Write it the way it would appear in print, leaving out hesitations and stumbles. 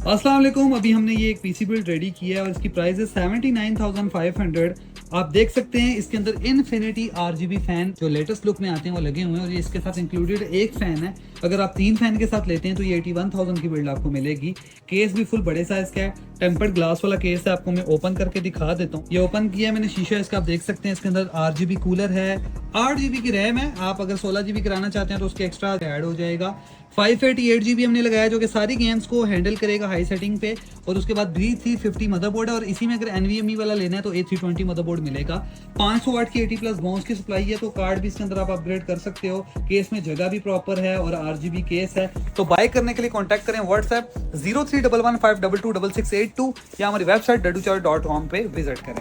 अस्सलाम वालेकुम। अभी हमने ये एक पीसी बिल्ड रेडी किया है और इसकी प्राइस है 79,500। आप देख सकते हैं इसके अंदर इन्फिनिटी आरजीबी फैन जो लेटेस्ट लुक में आते हैं वो लगे हुए हैं और ये इसके साथ इंक्लूडेड एक फैन है। अगर आप 3 फैन के साथ लेते हैं तो ये 81,000 की बिल्ड आपको मिलेगी। केस भी फुल बड़े साइज का है, टेम्पर्ड ग्लास वाला केस है। आपको मैं ओपन करके दिखा देता हूँ। ये ओपन किया है मैंने शीशा इसका, आप देख सकते हैं इसके अंदर आरजीबी कूलर है, 8 GB की रैम है। आप अगर 16 GB कराना चाहते हैं तो उसके एक्स्ट्रा ऐड हो जाएगा। 588 GB हमने लगाया जो कि सारी गेम्स को हैंडल करेगा हाई सेटिंग पे। और उसके बाद B350 मदरबोर्ड है और इसी में अगर NVMe वाला लेना है तो A320 मदरबोर्ड मिलेगा। 500 वाट की 80+ बॉन्स की सप्लाई है, तो कार्ड भी इसके अंदर आप अपग्रेड कर सकते हो। केस में जगह भी प्रॉपर है और RGB केस है। तो बाय करने के लिए कॉन्टैक्ट करें व्हाट्सएप 0311522682 या हमारी वेबसाइट daducharu.com पे विजिट करें।